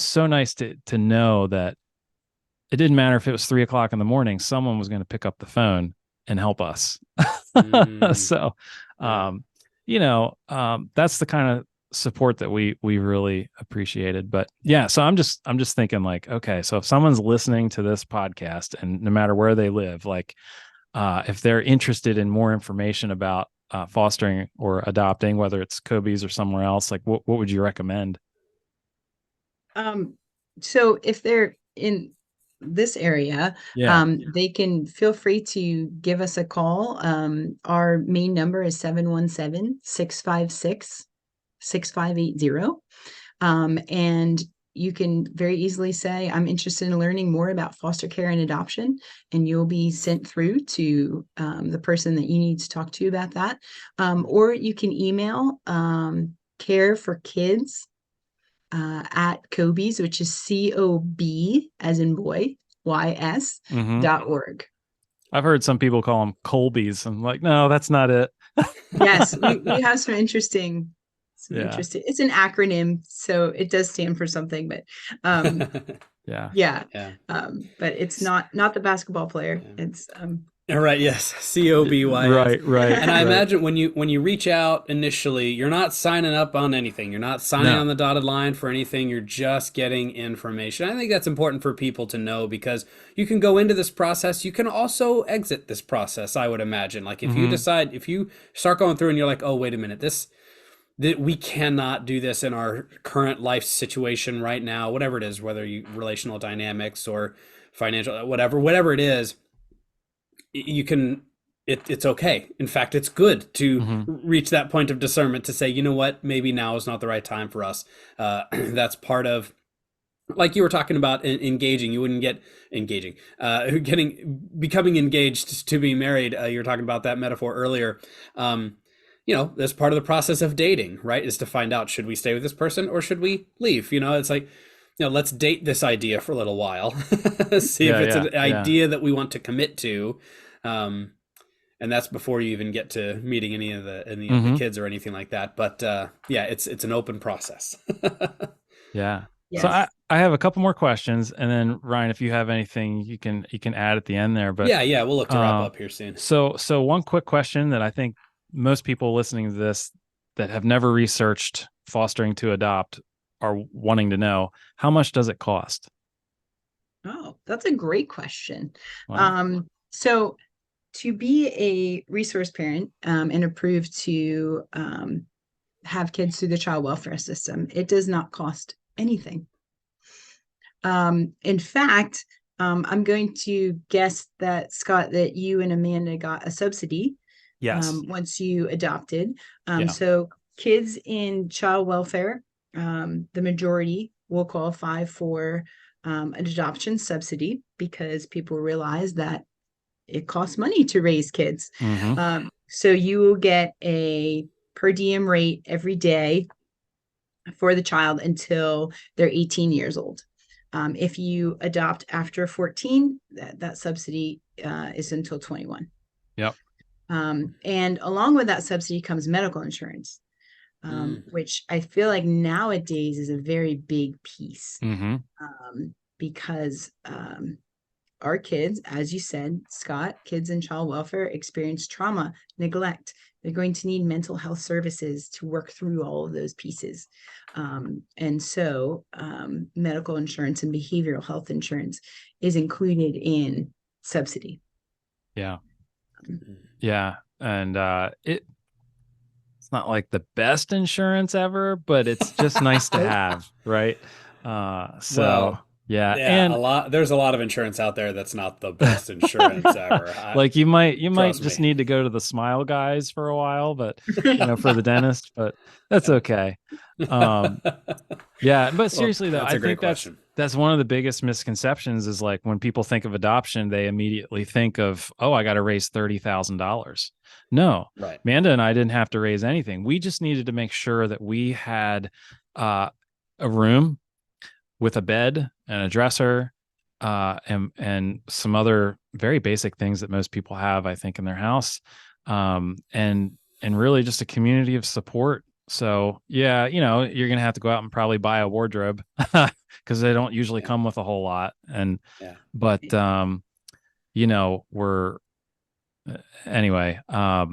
so nice to know that it didn't matter if it was 3:00 in the morning, someone was going to pick up the phone and help us. So, that's the kind of support that we really appreciated. But yeah, so I'm just thinking, like, okay, so if someone's listening to this podcast, and no matter where they live, like, if they're interested in more information about fostering or adopting, whether it's COBYS or somewhere else, like, what would you recommend? So if they're in this area, they can feel free to give us a call. Our main number is 717-656-6580. And you can very easily say, I'm interested in learning more about foster care and adoption, and you'll be sent through to the person that you need to talk to about that. Or you can email care for kids at COBYS, which is COB as in boy, YS.org. I've heard some people call them Colbys. I'm like, no, that's not it. Yes, we have some interesting. It's an acronym, so it does stand for something, but but it's not the basketball player. It's right. Yes. COBYS. Right. And I imagine when you reach out initially, you're not signing up on anything. You're not signing on the dotted line for anything. You're just getting information. I think that's important for people to know, because you can go into this process. You can also exit this process, I would imagine. Like, if you start going through and you're like, oh, wait a minute, we cannot do this in our current life situation right now, whatever it is, whether you relational dynamics or financial, whatever it is, you can, it's okay. In fact, it's good to reach that point of discernment to say, you know what, maybe now is not the right time for us. That's part of, like you were talking about, engaging. You wouldn't get engaging, becoming engaged to be married. You were talking about that metaphor earlier. That's part of the process of dating, right? Is to find out, should we stay with this person or should we leave? It's like, let's date this idea for a little while, see if it's an idea that we want to commit to. And that's before you even get to meeting any of the kids or anything like that. But it's an open process. Yeah. Yes. So I have a couple more questions, and then Ryan, if you have anything, you can add at the end there. But we'll look to wrap up here soon. So one quick question that I think most people listening to this that have never researched fostering to adopt are wanting to know: how much does it cost? Oh, that's a great question. Wow. So to be a resource parent and approved to have kids through the child welfare system, it does not cost anything. In fact, I'm going to guess that, Scott, that you and Amanda got a subsidy. Yes. Once you adopted. So kids in child welfare, the majority will qualify for an adoption subsidy, because people realize that it costs money to raise kids. So you will get a per diem rate every day for the child until they're 18 years old. If you adopt after 14, that subsidy is until 21. Yep. And along with that subsidy comes medical insurance, which I feel like nowadays is a very big piece, because our kids, as you said, Scott, kids in child welfare experience trauma, neglect. They're going to need mental health services to work through all of those pieces. And so medical insurance and behavioral health insurance is included in subsidy. Yeah. Yeah. And it's not like the best insurance ever, but it's just nice to have, right? So Well, yeah, yeah, and there's a lot of insurance out there that's not the best insurance ever. like you might Trust just me. need to go to the Smile Guys for a while, but for the dentist, but that's okay. Um, yeah, but Well, seriously though, that's I a great think that's question. that's one of the biggest misconceptions is like when people think of adoption, they immediately think of, oh, I got to raise $30,000. No, Right. Amanda and I didn't have to raise anything. We just needed to make sure that we had uh, a room with a bed and a dresser, and some other very basic things that most people have, I think, in their house, and really just a community of support. So yeah, you're gonna have to go out and probably buy a wardrobe because they don't usually Yeah. come with a whole lot. Yeah. But we're anyway. Yeah.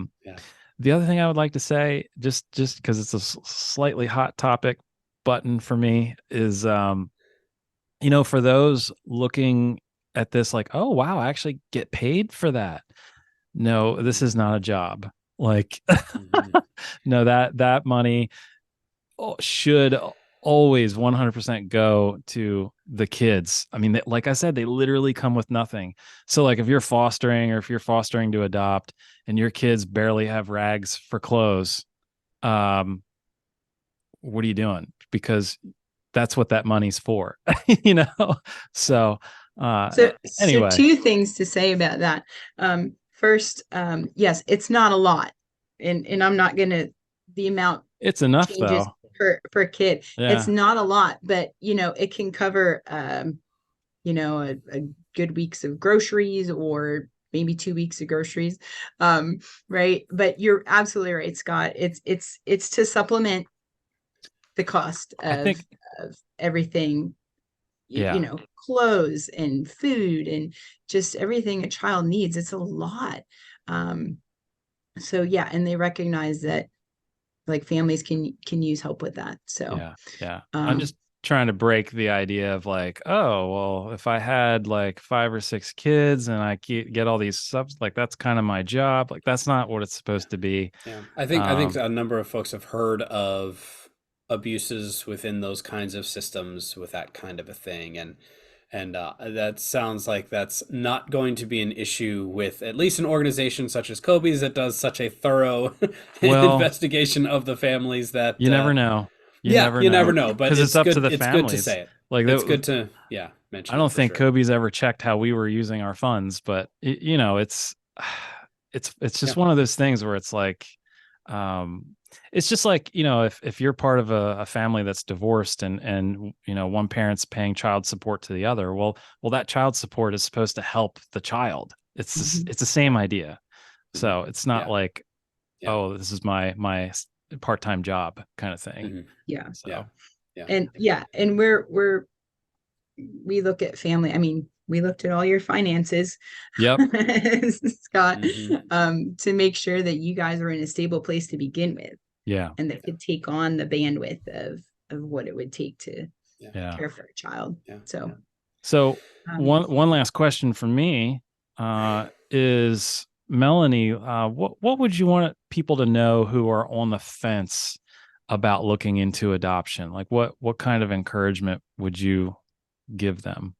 The other thing I would like to say, just because it's a slightly hot topic button for me, is for those looking at this like, oh wow, I actually get paid for that. No, this is not a job. Like, Mhm. no, that money should always 100% go to the kids. I mean, like I said, they literally come with nothing. So like if you're fostering or if you're fostering to adopt and your kids barely have rags for clothes, what are you doing? Because that's what that money's for, So, So anyway, two things to say about that. First, yes, it's not a lot, and I'm not gonna the amount it's enough changes though. per kid. It's Yeah. not a lot, but it can cover a good weeks of groceries or maybe 2 weeks of groceries. Right. But you're absolutely right, Scott. It's to supplement the cost I think, of everything, yeah, clothes and food and just everything a child needs. It's a lot. Um, so yeah, and they recognize that like families can use help with that. So yeah, yeah. I'm um just trying to break the idea of like, oh, well, if I had like 5 or 6 kids and I get all these subs, like that's kind of my job. Like that's not what it's supposed to be. Yeah. I think Um, a number of folks have heard of abuses within those kinds of systems with that kind of a thing, and that sounds like that's not going to be an issue with at least an organization such as COBYS that does such a thorough well, investigation of the families that you never know. You yeah, never you never know know, but because it's up to the it's good to families. say it. Like It's good to I mention it don't for think sure. Kobe's ever checked how we were using our funds, but it's Yeah. just one of those things where it's like, it's just like, if you're part of a family that's divorced and one parent's paying child support to the other, well, that child support is supposed to help the child. mhm. It's the same idea. Mhm. So it's not Yeah. like, Yeah. oh, this is my part-time job kind of thing. Mhm. Yeah. Yeah. So Yeah. And we look at family. I mean, we looked at all your finances, yep. Scott, Mhm. to make sure that you guys are in a stable place to begin with Yeah. and that could take on the bandwidth of what it would take to Yeah. Yeah. care for a child. Yeah. So, So um, one last question for me is, Melanie, what would you want people to know who are on the fence about looking into adoption? Like what kind of encouragement would you give them?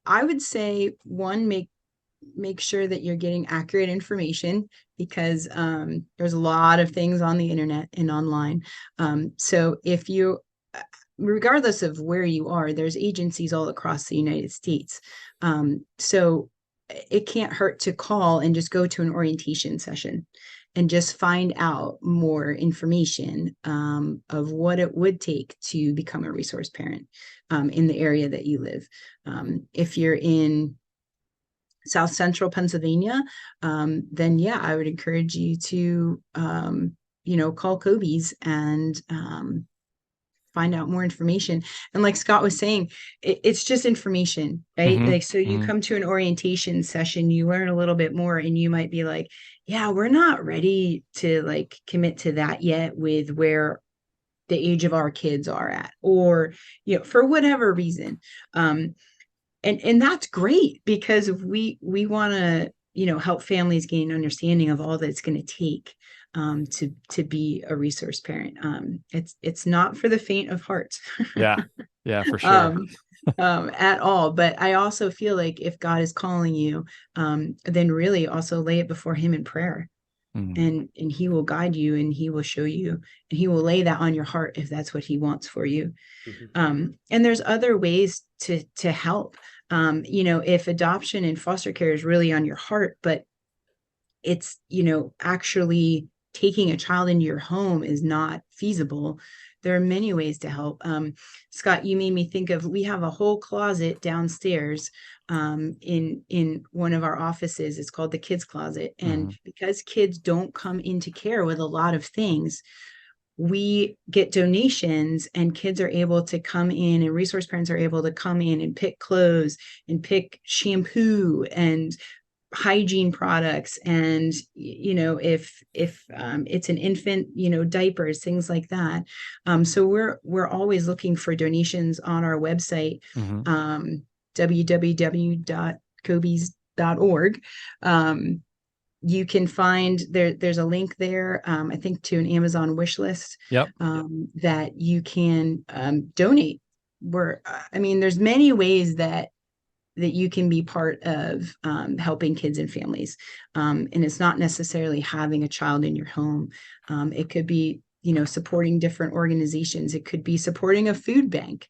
I would say one, make sure that you're getting accurate information because there's a lot of things on the internet and online. So if you, regardless of where you are, there's agencies all across the United States. So it can't hurt to call and just go to an orientation session and just find out more information of what it would take to become a resource parent in the area that you live. If you're in South Central Pennsylvania, then yeah, I would encourage you to, call COBYS and find out more information. And like Scott was saying, it's just information, right? Mm-hmm. Like, so you come to an orientation session, you learn a little bit more, and you might be like, yeah, we're not ready to like commit to that yet with where the age of our kids are at, or, for whatever reason. And that's great because we want to help families gain understanding of all that it's going to take. to be a resource parent. It's not for the faint of heart. Yeah. Yeah, for sure. At all. But I also feel like if God is calling you, then really also lay it before him in prayer. And he will guide you, and he will show you, and he will lay that on your heart if that's what he wants for you. And there's other ways to help. If adoption and foster care is really on your heart, but it's, actually taking a child into your home is not feasible, there are many ways to help. Scott, you made me think of, we have a whole closet downstairs in one of our offices. It's called the kids closet. And because kids don't come into care with a lot of things, we get donations, and kids are able to come in, and resource parents are able to come in and pick clothes and pick shampoo and hygiene products, and if it's an infant, diapers, things like that. So we're always looking for donations on our website, www.cobys.org. You can find there's a link there, I think, to an Amazon wish list. That you can donate. There's many ways that you can be part of helping kids and families. And it's not necessarily having a child in your home. It could be, supporting different organizations. It could be supporting a food bank,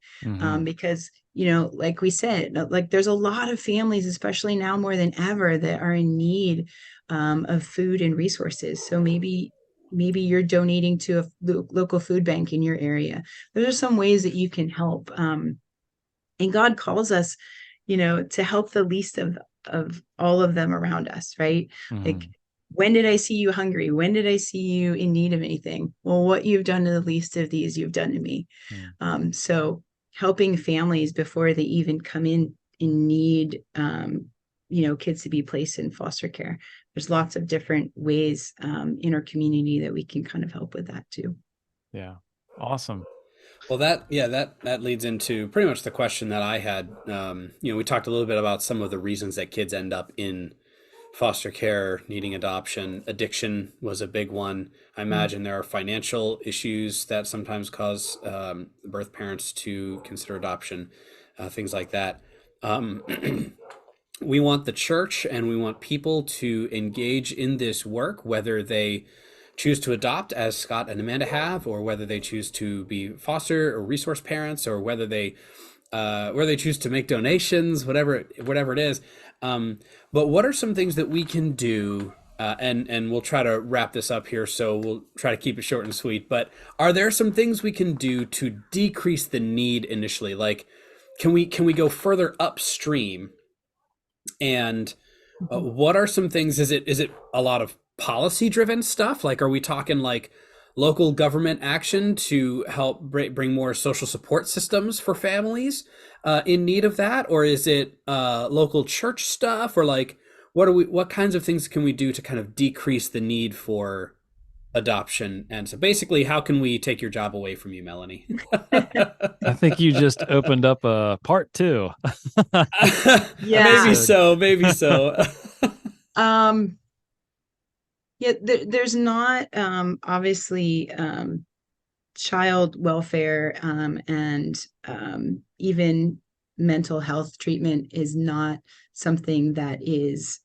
because, like we said, like there's a lot of families, especially now more than ever, that are in need of food and resources. So maybe you're donating to a local food bank in your area. Those are some ways that you can help. And God calls us, to help the least of all of them around us, right? Like, when did I see you hungry? When did I see you in need of anything? Well, what you've done to the least of these, you've done to me. So helping families before they even come in need, kids to be placed in foster care. There's lots of different ways in our community that we can kind of help with that too. Yeah. Awesome. Well, that leads into pretty much the question that I had. We talked a little bit about some of the reasons that kids end up in foster care, needing adoption. Addiction was a big one. I imagine there are financial issues that sometimes cause birth parents to consider adoption, things like that. We want the church and we want people to engage in this work, whether they choose to adopt, as Scott and Amanda have, or whether they choose to be foster or resource parents, or whether they choose to make donations, whatever it is. But what are some things that we can do? And we'll try to wrap this up here, so we'll try to keep it short and sweet. But are there some things we can do to decrease the need initially? Like, can we go further upstream? And what are some things? Is it a lot of policy driven stuff? Like, are we talking like local government action to help bring more social support systems for families in need of that? Or is it local church stuff? Or like, what kinds of things can we do to kind of decrease the need for adoption? And so basically, how can we take your job away from you, Melanie? I think you just opened up a part 2. Yeah. Maybe so. Yeah, there's not obviously child welfare and even mental health treatment is not something that is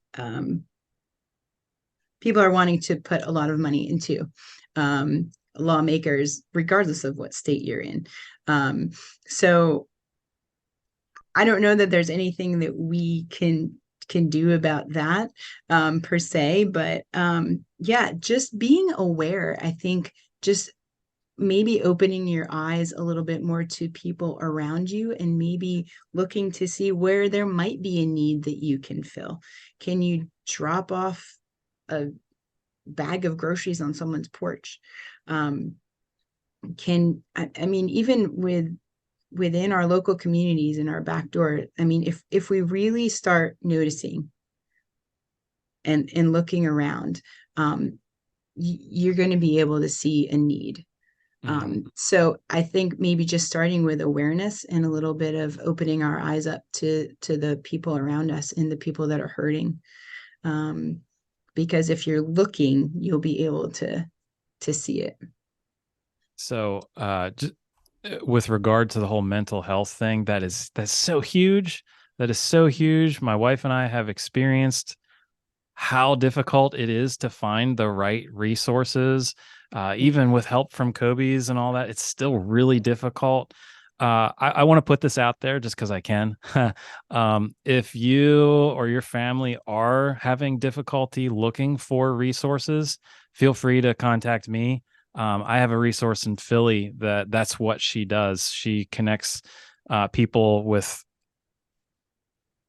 people are wanting to put a lot of money into, lawmakers, regardless of what state you're in. So I don't know that there's anything that we can do about that per se, but just being aware. I think just maybe opening your eyes a little bit more to people around you, and maybe looking to see where there might be a need that you can fill. Can you drop off a bag of groceries on someone's porch? Even within our local communities, in our back door, if we really start noticing and looking around, you're going to be able to see a need. So I think maybe just starting with awareness and a little bit of opening our eyes up to the people around us and the people that are hurting. because if you're looking, you'll be able to see it. So, just with regard to the whole mental health thing, that's so huge. That is so huge. My wife and I have experienced how difficult it is to find the right resources, even with help from COBYS and all that. It's still really difficult. I want to put this out there just because I can. If you or your family are having difficulty looking for resources, feel free to contact me. I have a resource in Philly that's what she does. She connects people with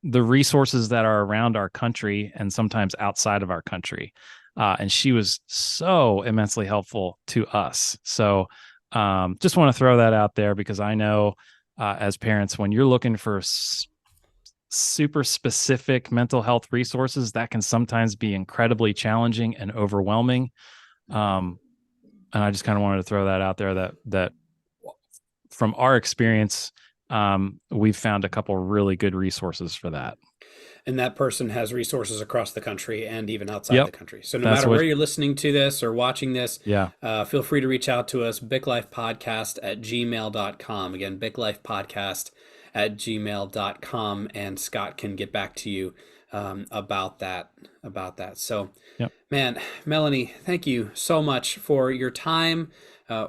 the resources that are around our country and sometimes outside of our country. And she was so immensely helpful to us. So just want to throw that out there because I know as parents, when you're looking for super specific mental health resources, that can sometimes be incredibly challenging and overwhelming. And I just kind of wanted to throw that out there that from our experience, we've found a couple really good resources for that. And that person has resources across the country and even outside the country. So no That's matter where you're listening to this or watching this, feel free to reach out to us, biclifepodcast@gmail.com. Again, biclifepodcast@gmail.com, and Scott can get back to you about that. So, man, Melanie, thank you so much for your time.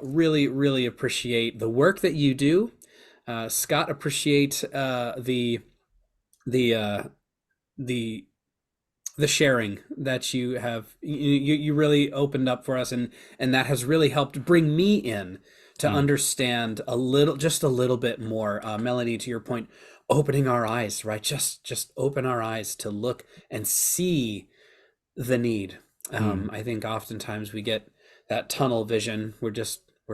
Really, really appreciate the work that you do. Scott, appreciate the sharing that you have. You really opened up for us, and that has really helped bring me in to understand just a little bit more. Melanie, to your point, opening our eyes, right? Just open our eyes to look and see the need. I think oftentimes we get that tunnel vision. We're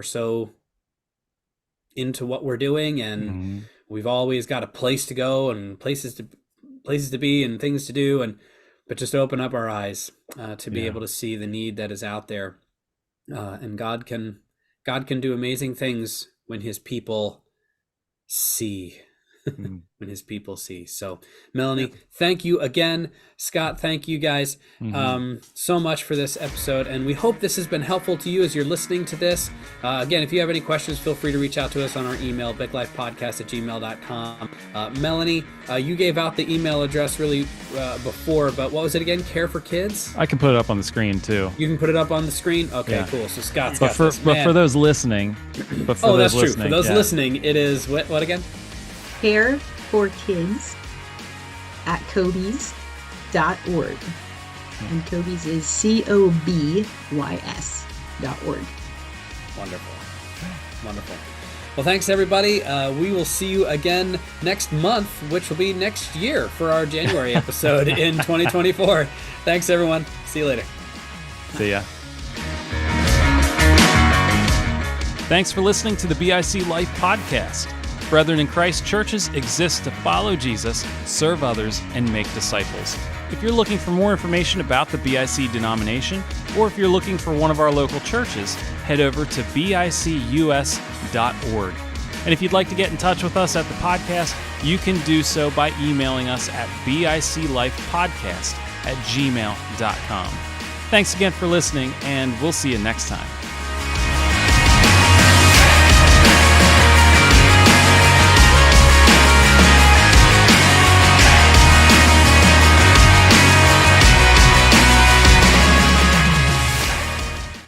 so into what we're doing, and we've always got a place to go and places to be and things to do, but just open up our eyes to be able to see the need that is out there. And God can do amazing things when his people see. When his people see. So, Melanie, thank you again. Scott, thank you guys so much for this episode, and we hope this has been helpful to you as you're listening to this. Again, if you have any questions, feel free to reach out to us on our email, biclifepodcast@gmail.com. Melanie, you gave out the email address really before, but what was it again? Care for Kids? I can put it up on the screen too. You can put it up on the screen? Okay, cool. So Scott's got this. But for those listening, that's true. For those listening, it is what again? Care for Kids at COBYS.org. And COBYS is COBYS.org. Wonderful. Well, thanks everybody. We will see you again next month, which will be next year for our January episode in 2024. Thanks everyone. See you later. See ya. Thanks for listening to the BIC Life Podcast. Brethren in Christ churches exist to follow Jesus, serve others, and make disciples. If you're looking for more information about the BIC denomination, or if you're looking for one of our local churches, head over to bicus.org. And if you'd like to get in touch with us at the podcast, you can do so by emailing us at biclifepodcast@gmail.com. Thanks again for listening, and we'll see you next time.